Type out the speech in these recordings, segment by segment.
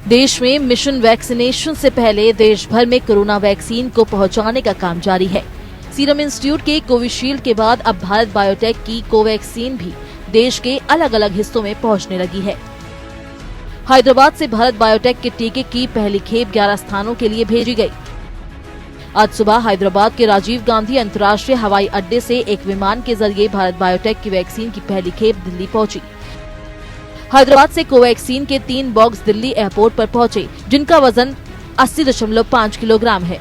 देश में mission vaccination से पहले देश भर में कोरोना वैक्सीन को पहुंचाने का काम जारी है। सीरम इंस्टीट्यूट के कोविशील्ड के बाद अब भारत बायोटेक की कोवैक्सीन भी देश के अलग अलग हिस्सों में पहुंचने लगी है। हैदराबाद से भारत बायोटेक के टीके की पहली खेप 11 स्थानों के लिए भेजी गई। आज सुबह हैदराबाद के राजीव गांधी अंतर्राष्ट्रीय हवाई अड्डे से एक विमान के जरिए भारत बायोटेक की वैक्सीन की पहली खेप दिल्ली पहुंची। हैदराबाद से कोवैक्सीन के 3 बॉक्स दिल्ली एयरपोर्ट पर पहुंचे, जिनका वजन 80.5 किलोग्राम है।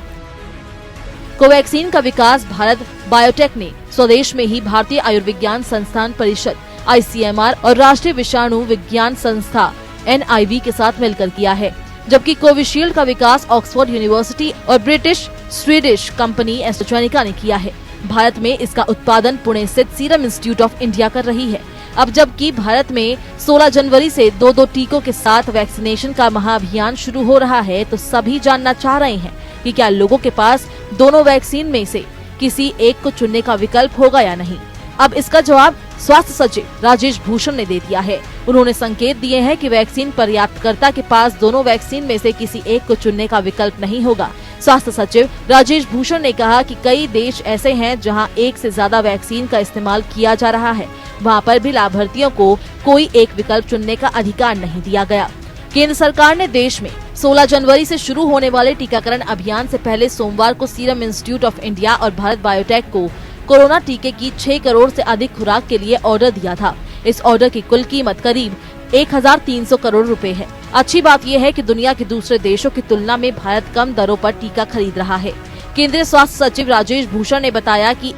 कोवैक्सीन का विकास भारत बायोटेक ने स्वदेश में ही भारतीय आयुर्विज्ञान संस्थान परिषद ICMR और राष्ट्रीय विषाणु विज्ञान संस्था NIV के साथ मिलकर किया है, जबकि कोविशील्ड का विकास ऑक्सफोर्ड यूनिवर्सिटी और ब्रिटिश स्वीडिश कंपनी एस्ट्राजेनेका ने किया है। भारत में इसका उत्पादन पुणे स्थित सीरम इंस्टीट्यूट ऑफ इंडिया कर रही है। अब जबकि भारत में 16 जनवरी से 2 टीकों के साथ वैक्सीनेशन का महाअभियान शुरू हो रहा है, तो सभी जानना चाह रहे हैं कि क्या लोगों के पास दोनों वैक्सीन में से किसी एक को चुनने का विकल्प होगा या नहीं। अब इसका जवाब स्वास्थ्य सचिव राजेश भूषण ने दे दिया है। उन्होंने संकेत दिए हैं कि वैक्सीन पर्याप्तकर्ता के पास दोनों वैक्सीन में से किसी एक को चुनने का विकल्प नहीं होगा। स्वास्थ्य सचिव राजेश भूषण ने कहा कि कई देश ऐसे हैं जहां एक से ज्यादा वैक्सीन का इस्तेमाल किया जा रहा है, वहां पर भी लाभार्थियों को कोई एक विकल्प चुनने का अधिकार नहीं दिया गया। केंद्र सरकार ने देश में 16 जनवरी से शुरू होने वाले टीकाकरण अभियान से पहले सोमवार को सीरम इंस्टीट्यूट ऑफ इंडिया और भारत बायोटेक को कोरोना टीके की 6 करोड़ से अधिक खुराक के लिए ऑर्डर दिया था। इस ऑर्डर की कुल कीमत करीब 1300 करोड़ रुपए है। अच्छी बात यह है कि दुनिया के दूसरे देशों की तुलना में भारत कम दरों पर टीका खरीद रहा है। केंद्रीय स्वास्थ्य सचिव राजेश भूषण ने बताया कि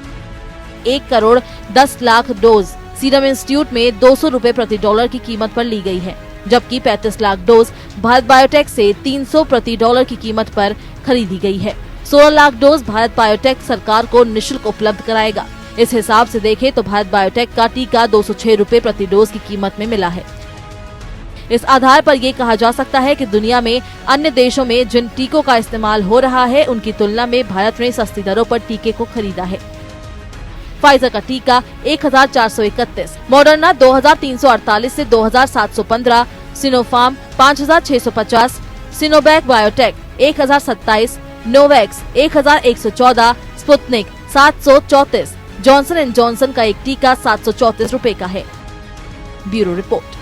1 crore 10 lakh dose serum institute में 200 रुपए प्रति डॉलर की कीमत पर ली गई है, जबकि 35 लाख डोज भारत बायोटेक से 300 प्रति डॉलर की कीमत पर खरीदी गई है। 16 लाख डोज भारत बायोटेक सरकार को निःशुल्क उपलब्ध कराएगा। इस हिसाब से देखें तो भारत बायोटेक का टीका 206 रुपए प्रति डोज की कीमत में मिला है। इस आधार पर ये कहा जा सकता है कि दुनिया में अन्य देशों में जिन टीकों का इस्तेमाल हो रहा है, उनकी तुलना में भारत ने सस्ती दरों पर टीके को खरीदा है। फाइजर का टीका 1431, मॉडर्ना 2348 से 2715, Sinopharm 5650, Sinovac biotech 1027, नोवैक्स 1114, Sputnik 734, Johnson and Johnson का एक टीका 734 रुपए का है। Bureau report.